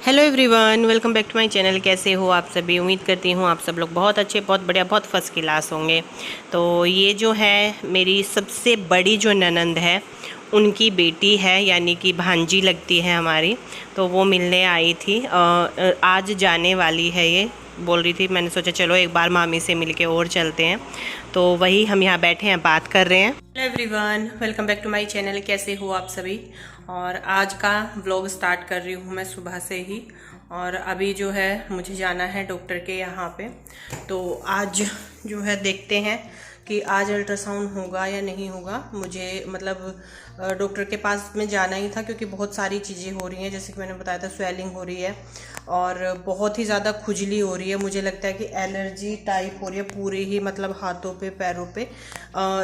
Hello everyone, welcome back to my channel. कैसे हो आप सभी? उम्मीद करती हूँ आप सब लोग बहुत अच्छे, बहुत बढ़िया, बहुत फर्स्ट क्लास होंगे। तो ये जो है मेरी सबसे बड़ी जो ननंद है उनकी बेटी है, यानी कि भांजी लगती है हमारी। तो वो मिलने आई थी, आज जाने वाली है। ये बोल रही थी, मैंने सोचा चलो एक बार मामी से मिलके और चलते हैं। तो वही हम यहाँ बैठे हैं, बात कर रहे हैं। Hello everyone, welcome back to my channel. कैसे हो आप सभी? और आज का व्लॉग स्टार्ट कर रही हूँ मैं सुबह से ही। और अभी जो है मुझे जाना है डॉक्टर के यहाँ पे। तो आज जो है देखते हैं कि आज अल्ट्रासाउंड होगा या नहीं होगा। मुझे मतलब डॉक्टर के पास में जाना ही था, क्योंकि बहुत सारी चीज़ें हो रही हैं। जैसे कि मैंने बताया था, स्वेलिंग हो रही है और बहुत ही ज़्यादा खुजली हो रही है। मुझे लगता है कि एलर्जी टाइप हो रही है पूरे ही, मतलब हाथों पे, पैरों पे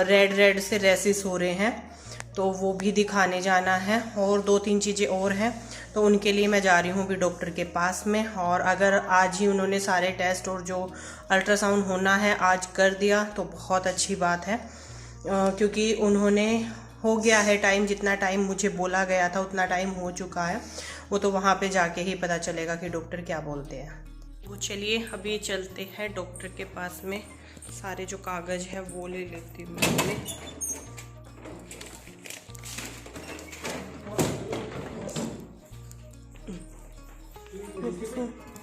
रेड रेड से रैसेस हो रहे हैं। तो वो भी दिखाने जाना है, और दो तीन चीज़ें और हैं। तो उनके लिए मैं जा रही हूँ भी डॉक्टर के पास में। और अगर आज ही उन्होंने सारे टेस्ट और जो अल्ट्रासाउंड होना है आज कर दिया तो बहुत अच्छी बात है, क्योंकि उन्होंने हो गया है टाइम, जितना टाइम मुझे बोला गया था उतना टाइम हो चुका है। वो तो वहाँ पे जाके ही पता चलेगा कि डॉक्टर क्या बोलते हैं। वो चलिए अभी चलते हैं डॉक्टर के पास में। सारे जो कागज़ है वो ले लेती हूँ मैं।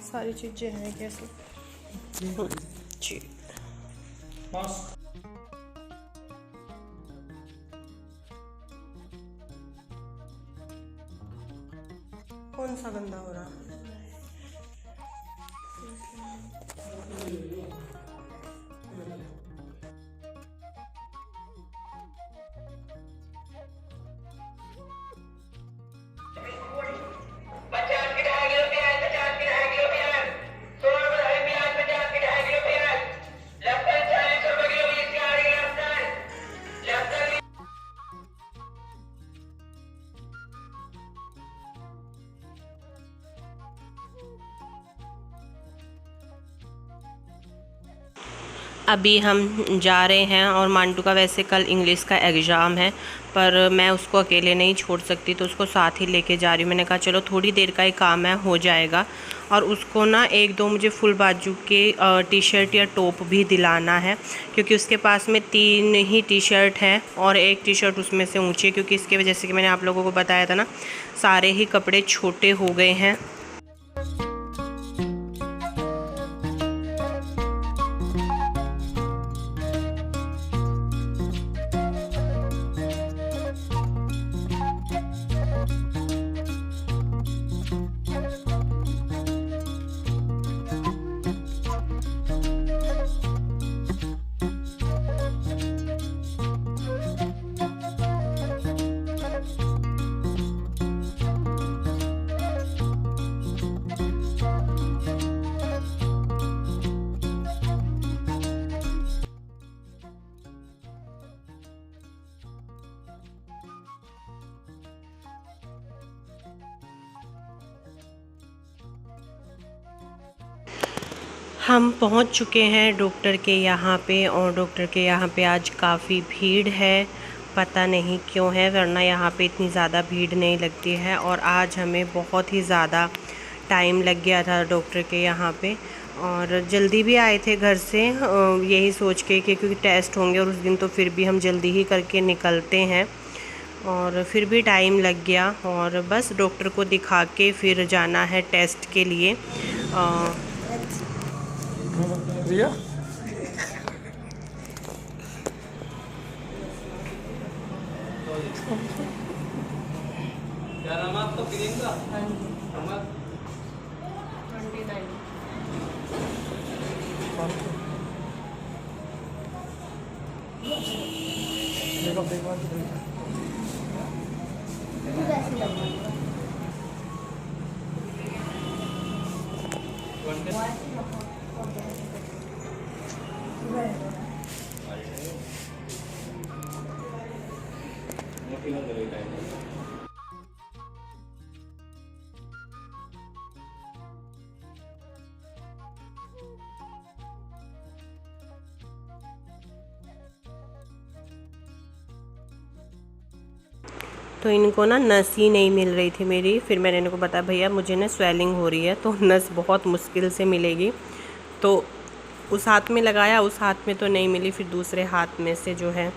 सारी चीज़ें हैं कैसे जी। कौन सा गंदा हो रहा? अभी हम जा रहे हैं, और मांटू का वैसे कल इंग्लिश का एग्ज़ाम है, पर मैं उसको अकेले नहीं छोड़ सकती, तो उसको साथ ही लेके जा रही हूँ। मैंने कहा चलो थोड़ी देर का ही काम है, हो जाएगा। और उसको ना एक दो मुझे फुल बाजू के टी शर्ट या टॉप भी दिलाना है, क्योंकि उसके पास में 3 ही टी शर्ट हैं और एक टी शर्ट उसमें से ऊँची है, क्योंकि इसके वजह से कि मैंने आप लोगों को बताया था ना, सारे ही कपड़े छोटे हो गए हैं। हम पहुंच चुके हैं डॉक्टर के यहाँ पे, और डॉक्टर के यहाँ पे आज काफ़ी भीड़ है। पता नहीं क्यों है, वरना यहाँ पे इतनी ज़्यादा भीड़ नहीं लगती है। और आज हमें बहुत ही ज़्यादा टाइम लग गया था डॉक्टर के यहाँ पे, और जल्दी भी आए थे घर से, यही सोच के कि क्योंकि टेस्ट होंगे, और उस दिन तो फिर भी हम जल्दी ही करके निकलते हैं। और फिर भी टाइम लग गया, और बस डॉक्टर को दिखा के फिर जाना है टेस्ट के लिए। रिया क्या नाम है आपका? प्रियंका। हाँ जी। 29. तो इनको ना नस ही नहीं मिल रही थी मेरी। फिर मैंने इनको बताया भैया मुझे ना स्वेलिंग हो रही है तो नस बहुत मुश्किल से मिलेगी। तो उस हाथ में लगाया, उस हाथ में तो नहीं मिली। फिर दूसरे हाथ में से जो है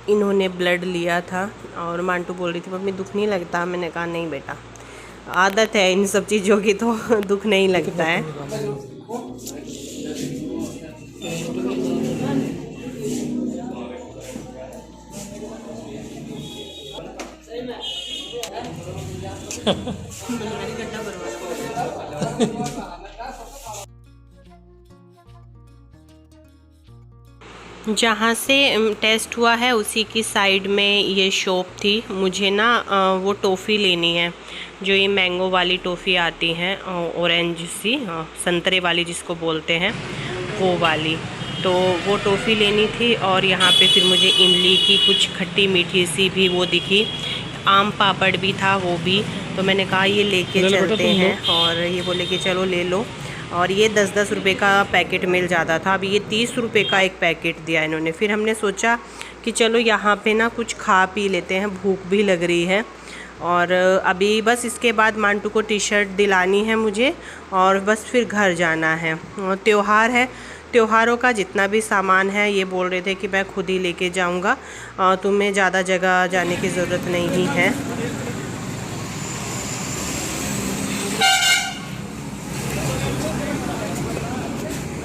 इन्होंने ब्लड लिया था और मांटू बोल रही थी मम्मी दुख नहीं लगता। मैंने कहा नहीं बेटा, आदत है इन सब चीज़ों की तो दुख नहीं लगता है। जहाँ से टेस्ट हुआ है उसी की साइड में ये शॉप थी। मुझे ना वो टॉफ़ी लेनी है, जो ये मैंगो वाली टॉफ़ी आती हैं, ऑरेंज सी, संतरे वाली जिसको बोलते हैं वो वाली। तो वो टॉफ़ी लेनी थी। और यहाँ पे फिर मुझे इमली की कुछ खट्टी मीठी सी भी वो दिखी, आम पापड़ भी था वो भी। तो मैंने कहा ये लेके चलते हैं, और ये बोले कि चलो ले लो। और ये 10-10 रुपये का पैकेट मिल जाता था, अब ये 30 रुपये का एक पैकेट दिया इन्होंने। फिर हमने सोचा कि चलो यहाँ पे ना कुछ खा पी लेते हैं, भूख भी लग रही है। और अभी बस इसके बाद मांटू को टी शर्ट दिलानी है मुझे, और बस फिर घर जाना है। त्योहार है, त्योहारों का जितना भी सामान है ये बोल रहे थे कि मैं खुद ही लेके जाऊँगा, तुम्हें ज़्यादा जगह जाने की ज़रूरत नहीं है।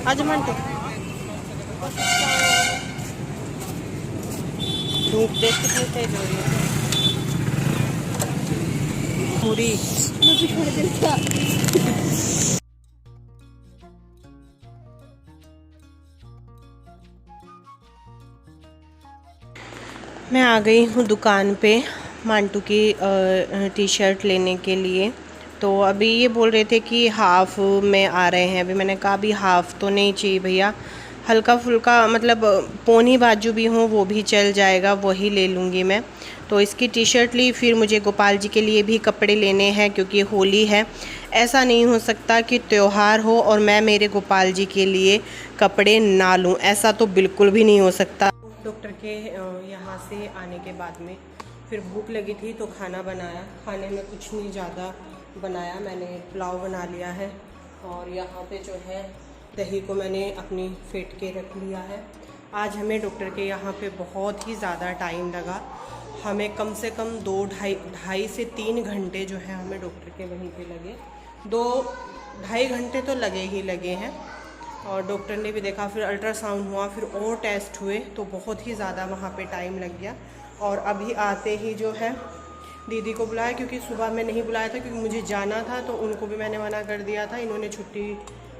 आज मांटू धूप देख कितनी तेज हो रही है। पूरी मैं आ गई हूँ दुकान पे मांटू की टी शर्ट लेने के लिए। तो अभी ये बोल रहे थे कि हाफ़ में आ रहे हैं। अभी मैंने कहा अभी हाफ़ तो नहीं चाहिए भैया, हल्का फुल्का मतलब पौनी बाजू भी हो वो भी चल जाएगा, वही ले लूँगी मैं। तो इसकी टी शर्ट ली। फिर मुझे गोपाल जी के लिए भी कपड़े लेने हैं क्योंकि होली है। ऐसा नहीं हो सकता कि त्यौहार हो और मैं मेरे गोपाल जी के लिए कपड़े ना लूँ, ऐसा तो बिल्कुल भी नहीं हो सकता। डॉक्टर के यहाँ से आने के बाद में फिर भूख लगी थी तो खाना बनाया। खाने में कुछ नहीं ज़्यादा बनाया, मैंने पुलाव बना लिया है। और यहाँ पे जो है दही को मैंने अपनी फेंट के रख लिया है। आज हमें डॉक्टर के यहाँ पे बहुत ही ज़्यादा टाइम लगा। हमें कम से कम 2-2.5 से 3 घंटे जो है हमें डॉक्टर के वहीं पे लगे। 2-2.5 घंटे तो लगे ही लगे हैं। और डॉक्टर ने भी देखा, फिर अल्ट्रासाउंड हुआ, फिर और टेस्ट हुए, तो बहुत ही ज़्यादा वहाँ पे टाइम लग गया। और अभी आते ही जो है दीदी को बुलाया, क्योंकि सुबह में नहीं बुलाया था क्योंकि मुझे जाना था, तो उनको भी मैंने मना कर दिया था। इन्होंने छुट्टी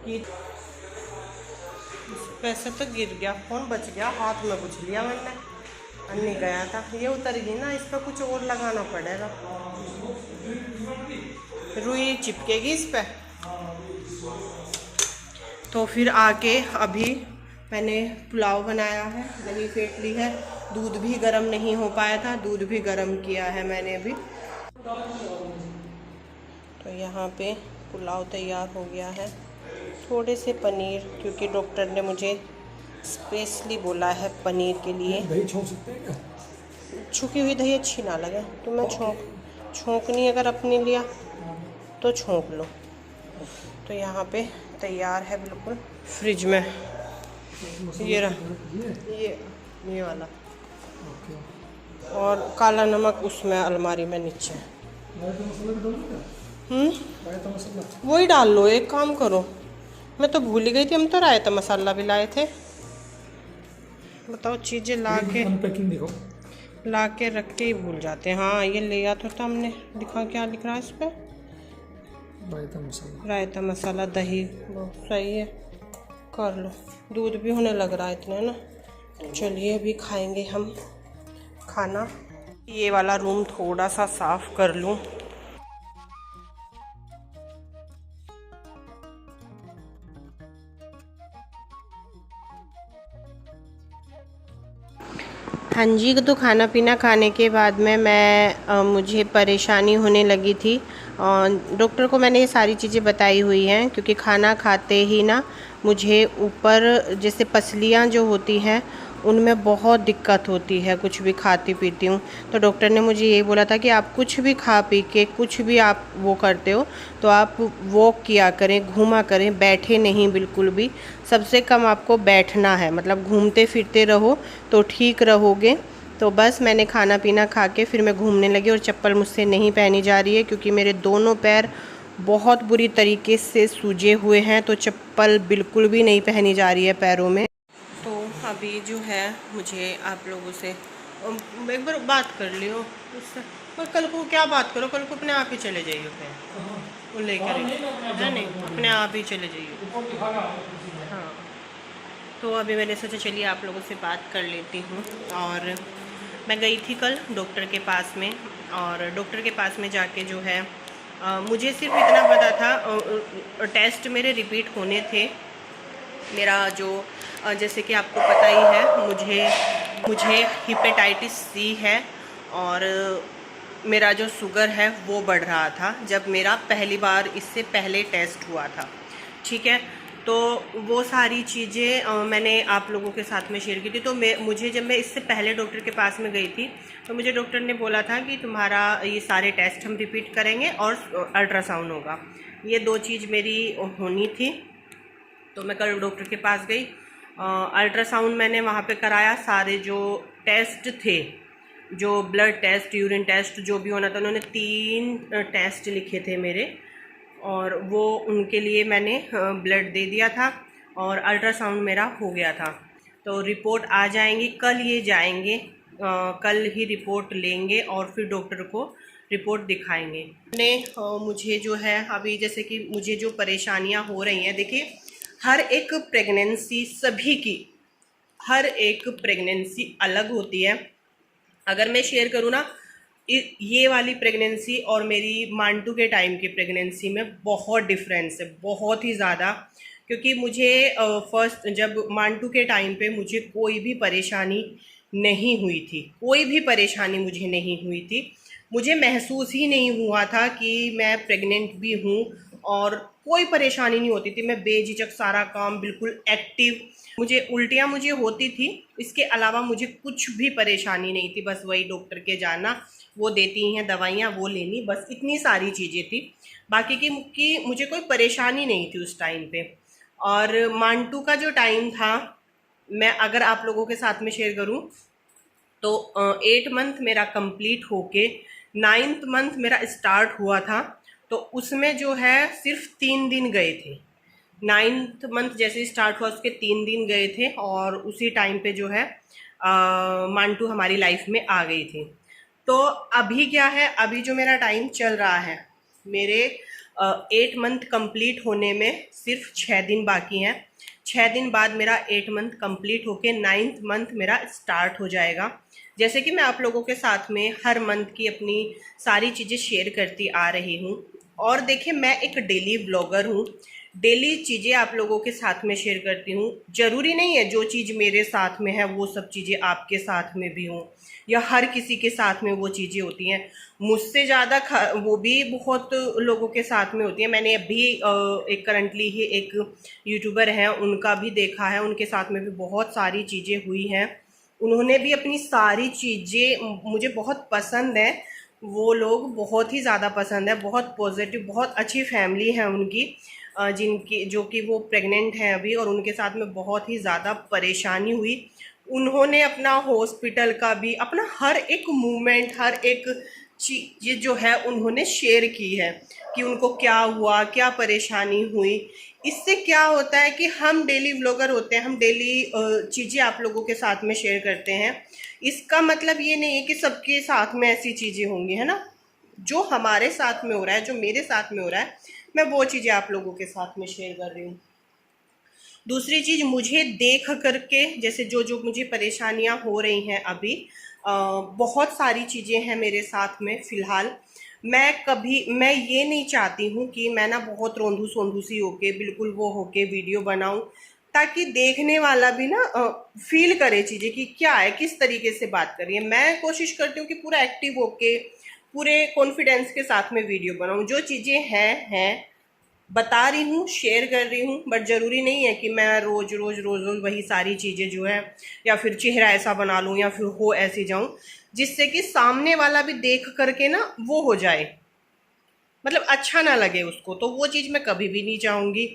की। पैसे तो गिर गया, फ़ोन बच गया, हाथ में पूछ लिया मैंने, अन्नी गया था। ये उतर गई ना, इस पर कुछ और लगाना पड़ेगा, रुई चिपकेगी इस पर। तो फिर आके अभी मैंने पुलाव बनाया है, दही फेंट ली है। दूध भी गर्म नहीं हो पाया था, दूध भी गर्म किया है मैंने अभी। तो यहाँ पे पुलाव तैयार हो गया है। थोड़े से पनीर, क्योंकि डॉक्टर ने मुझे स्पेशली बोला है पनीर के लिए। दही छोंक सकते हैं क्या? छुकी हुई दही अच्छी ना लगे तो मैं छोंकनी अगर अपने लिया तो छोंक लो। तो यहाँ पे तैयार है बिल्कुल फ्रिज में। ये रहा, ये वाला। और काला नमक उसमें अलमारी में नीचे। वही डाल लो, एक काम करो, मैं तो भूल ही गई थी, हम तो रायता मसाला भी लाए थे। बताओ, चीज़ें ला के रख के ही भूल जाते हैं। हाँ, ये ले आता था हमने, दिखा क्या लिख रहा है इस पर, रायता मसाला दही, वो सही है, कर लो। दूध भी होने लग रहा है इतना ना। तो चलिए अभी खाएंगे हम खाना। ये वाला रूम थोड़ा सा साफ़ कर लूँ। हाँ जी, तो खाना पीना खाने के बाद में मुझे परेशानी होने लगी थी। डॉक्टर को मैंने ये सारी चीज़ें बताई हुई हैं, क्योंकि खाना खाते ही ना मुझे ऊपर जैसे पसलियाँ जो होती हैं उनमें बहुत दिक्कत होती है कुछ भी खाती पीती हूँ। तो डॉक्टर ने मुझे यही बोला था कि आप कुछ भी खा पी के कुछ भी आप वो करते हो तो आप वॉक किया करें, घूमा करें, बैठे नहीं बिल्कुल भी। सबसे कम आपको बैठना है, मतलब घूमते फिरते रहो तो ठीक रहोगे। तो बस मैंने खाना पीना खा के फिर मैं घूमने लगी, और चप्पल मुझसे नहीं पहनी जा रही है क्योंकि मेरे दोनों पैर बहुत बुरी तरीके से सूजे हुए हैं, तो चप्पल बिल्कुल भी नहीं पहनी जा रही है पैरों में। तो अभी जो है मुझे आप लोगों से एक बार बात कर लियो उससे, पर कल को क्या बात करो, कल को अपने आप ही चले जाइए फिर वो लेकर, है नहीं, अपने आप ही चले जाइए। हाँ, तो अभी मैंने सोचा चलिए आप लोगों से बात कर लेती हूँ। और मैं गई थी कल डॉक्टर के पास में, और डॉक्टर के पास में जाके जो है मुझे सिर्फ इतना पता था टेस्ट मेरे रिपीट होने थे। मेरा जो जैसे कि आपको पता ही है मुझे हिपेटाइटिस सी है, और मेरा जो शुगर है वो बढ़ रहा था जब मेरा पहली बार इससे पहले टेस्ट हुआ था। ठीक है, तो वो सारी चीज़ें मैंने आप लोगों के साथ में शेयर की थी। तो मुझे जब मैं इससे पहले डॉक्टर के पास में गई थी तो मुझे डॉक्टर ने बोला था कि तुम्हारा ये सारे टेस्ट हम रिपीट करेंगे और अल्ट्रासाउंड होगा, ये दो चीज़ मेरी होनी थी। तो मैं कल डॉक्टर के पास गई, अल्ट्रासाउंड मैंने वहाँ पे कराया। सारे जो टेस्ट थे, जो ब्लड टेस्ट, यूरिन टेस्ट, जो भी होना था, उन्होंने 3 टेस्ट लिखे थे मेरे, और वो उनके लिए मैंने ब्लड दे दिया था और अल्ट्रासाउंड मेरा हो गया था। तो रिपोर्ट आ जाएंगी कल, ये जाएंगे कल ही रिपोर्ट लेंगे और फिर डॉक्टर को रिपोर्ट दिखाएंगे। मुझे जो है अभी जैसे कि मुझे जो परेशानियां हो रही हैं, देखिए हर एक प्रेगनेंसी सभी की, हर एक प्रेगनेंसी अलग होती है। अगर मैं शेयर करूँ ना, ये वाली प्रेगनेंसी और मेरी मांटू के टाइम की प्रेगनेंसी में बहुत डिफरेंस है, बहुत ही ज़्यादा। क्योंकि मुझे फर्स्ट जब मांटू के टाइम पे मुझे कोई भी परेशानी नहीं हुई थी, कोई भी परेशानी मुझे नहीं हुई थी। मुझे महसूस ही नहीं हुआ था कि मैं प्रेग्नेंट भी हूँ, और कोई परेशानी नहीं होती थी। मैं बेझिझक सारा काम, बिल्कुल एक्टिव। मुझे उल्टियाँ मुझे होती थी, इसके अलावा मुझे कुछ भी परेशानी नहीं थी। बस वही डॉक्टर के जाना, वो देती हैं दवाइयाँ, वो लेनी, बस इतनी सारी चीज़ें थी। बाकी की मुझे कोई परेशानी नहीं थी उस टाइम पे। और मांटू का जो टाइम था, मैं अगर आप लोगों के साथ में शेयर करूं तो 8 मंथ मेरा कंप्लीट होके 9th मंथ मेरा स्टार्ट हुआ था। तो उसमें जो है सिर्फ 3 दिन गए थे। 9th मंथ जैसे स्टार्ट हुआ उसके 3 दिन गए थे, और उसी टाइम पे जो है मांटू हमारी लाइफ में आ गई थी। तो अभी क्या है, अभी जो मेरा टाइम चल रहा है, मेरे 8 मंथ कंप्लीट होने में सिर्फ 6 दिन बाकी हैं। 6 दिन बाद मेरा 8 मंथ कंप्लीट होके 9th मंथ मेरा स्टार्ट हो जाएगा। जैसे कि मैं आप लोगों के साथ में हर मंथ की अपनी सारी चीज़ें शेयर करती आ रही हूँ। और देखिए, मैं एक डेली ब्लॉगर हूँ, डेली चीज़ें आप लोगों के साथ में शेयर करती हूँ। ज़रूरी नहीं है जो चीज़ मेरे साथ में है वो सब चीज़ें आपके साथ में भी हों, या हर किसी के साथ में वो चीज़ें होती हैं। मुझसे ज़्यादा वो भी बहुत लोगों के साथ में होती है। मैंने अभी एक करंटली ही एक यूट्यूबर हैं, उनका भी देखा है, उनके साथ में भी बहुत सारी चीज़ें हुई हैं। उन्होंने भी अपनी सारी चीज़ें, मुझे बहुत पसंद है वो लोग, बहुत ही ज़्यादा पसंद है, बहुत पॉजिटिव, बहुत अच्छी फैमिली है उनकी, जिनकी जो कि वो प्रेग्नेंट हैं अभी, और उनके साथ में बहुत ही ज़्यादा परेशानी हुई। उन्होंने अपना हॉस्पिटल का भी, अपना हर एक मूवमेंट, हर एक चीज़ जो है उन्होंने शेयर की है कि उनको क्या हुआ, क्या परेशानी हुई। इससे क्या होता है कि हम डेली व्लॉगर होते हैं, हम डेली चीज़ें आप लोगों के साथ में शेयर करते हैं। इसका मतलब ये नहीं है कि सबके साथ में ऐसी चीज़ें होंगी, है ना। जो हमारे साथ में हो रहा है, जो मेरे साथ में हो रहा है, मैं वो चीज़ें आप लोगों के साथ में शेयर कर रही हूँ। दूसरी चीज़, मुझे देख करके जैसे जो जो मुझे परेशानियां हो रही हैं अभी, बहुत सारी चीज़ें हैं मेरे साथ में फ़िलहाल। मैं ये नहीं चाहती हूँ कि मैं ना बहुत रोंधू सोंधू सी होके, बिल्कुल वो होके वीडियो बनाऊँ, ताकि देखने वाला भी ना फील करे चीज़ें कि क्या है, किस तरीके से बात कर रही है। मैं कोशिश करती हूँ कि पूरा एक्टिव होके, पूरे कॉन्फिडेंस के साथ में वीडियो बनाऊँ। जो चीज़ें हैं, बता रही हूँ, शेयर कर रही हूँ, बट ज़रूरी नहीं है कि मैं रोज़ रोज़ रोज़ रोज़ वही सारी चीज़ें जो है, या फिर चेहरा ऐसा बना लूँ या फिर हो ऐसी जाऊँ जिससे कि सामने वाला भी देख करके ना वो हो जाए, मतलब अच्छा ना लगे उसको। तो वो चीज़ मैं कभी भी नहीं चाहूँगी।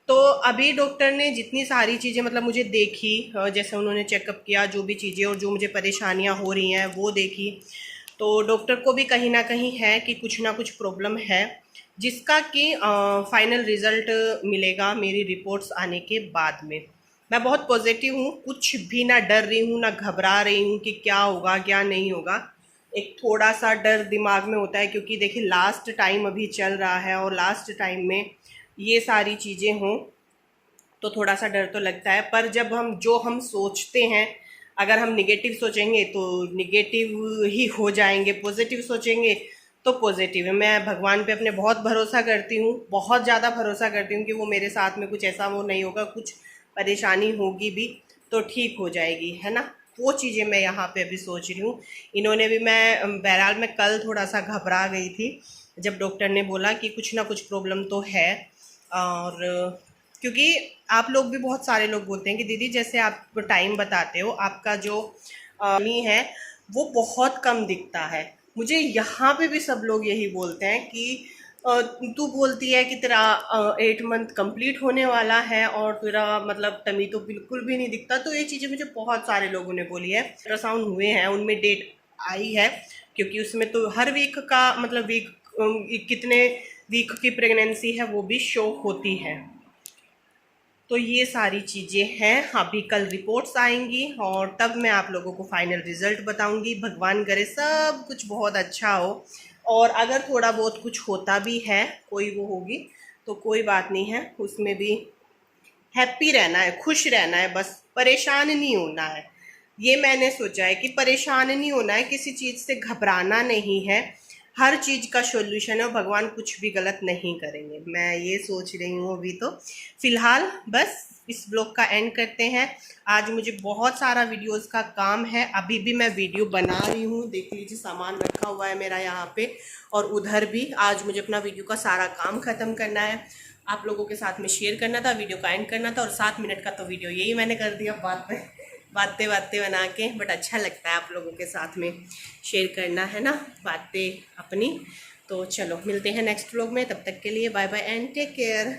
तो अभी डॉक्टर ने जितनी सारी चीज़ें मतलब मुझे देखी, जैसे उन्होंने चेकअप किया, जो भी चीज़ें और जो मुझे परेशानियाँ हो रही हैं वो देखी, तो डॉक्टर को भी कहीं ना कहीं है कि कुछ ना कुछ प्रॉब्लम है, जिसका कि फाइनल रिजल्ट मिलेगा मेरी रिपोर्ट्स आने के बाद में। मैं बहुत पॉजिटिव हूँ, कुछ भी ना डर रही हूँ ना घबरा रही हूँ कि क्या होगा क्या नहीं होगा। एक थोड़ा सा डर दिमाग में होता है, क्योंकि देखिए लास्ट टाइम अभी चल रहा है और लास्ट टाइम में ये सारी चीज़ें हों तो थोड़ा सा डर तो लगता है। पर जब हम सोचते हैं, अगर हम निगेटिव सोचेंगे तो निगेटिव ही हो जाएंगे, पॉजिटिव सोचेंगे तो पॉजिटिव है। मैं भगवान पे अपने बहुत भरोसा करती हूँ, बहुत ज़्यादा भरोसा करती हूँ कि वो मेरे साथ में कुछ ऐसा वो नहीं होगा, कुछ परेशानी होगी भी तो ठीक हो जाएगी, है ना। वो चीज़ें मैं यहाँ पे अभी सोच रही हूँ। इन्होंने भी, मैं बहरहाल मैं कल थोड़ा सा घबरा गई थी जब डॉक्टर ने बोला कि कुछ ना कुछ प्रॉब्लम तो है। और क्योंकि आप लोग भी, बहुत सारे लोग बोलते हैं कि दीदी जैसे आप टाइम बताते हो, आपका जो नहीं है वो बहुत कम दिखता है। मुझे यहाँ पे भी सब लोग यही बोलते हैं कि तू बोलती है कि तेरा 8 मंथ कंप्लीट होने वाला है और तेरा मतलब टमी तो बिल्कुल भी नहीं दिखता। तो ये चीज़ें मुझे बहुत सारे लोगों ने बोली है। अल्ट्रासाउंड हुए हैं, उनमें डेट आई है, क्योंकि उसमें तो हर वीक का मतलब वीक कितने वीक की प्रेगनेंसी है वो भी शो होती है। तो ये सारी चीज़ें हैं। अभी कल रिपोर्ट्स आएंगी और तब मैं आप लोगों को फाइनल रिजल्ट बताऊंगी। भगवान करे सब कुछ बहुत अच्छा हो, और अगर थोड़ा बहुत कुछ होता भी है, कोई वो होगी तो कोई बात नहीं है, उसमें भी हैप्पी रहना है, खुश रहना है, बस परेशान नहीं होना है। ये मैंने सोचा है कि परेशान नहीं होना है, किसी चीज़ से घबराना नहीं है, हर चीज़ का सॉल्यूशन है और भगवान कुछ भी गलत नहीं करेंगे। मैं ये सोच रही हूँ अभी। तो फिलहाल बस इस ब्लॉग का एंड करते हैं। आज मुझे बहुत सारा वीडियोस का काम है, अभी भी मैं वीडियो बना रही हूँ। देख लीजिए सामान रखा हुआ है मेरा यहाँ पे, और उधर भी। आज मुझे अपना वीडियो का सारा काम ख़त्म करना है, आप लोगों के साथ में शेयर करना था, वीडियो का एंड करना था, और 7 मिनट का तो वीडियो यही मैंने कर दिया बातें बातें बना के। बट अच्छा लगता है आप लोगों के साथ में शेयर करना, है ना, बातें अपनी। तो चलो मिलते हैं नेक्स्ट व्लॉग में, तब तक के लिए bye bye and take care.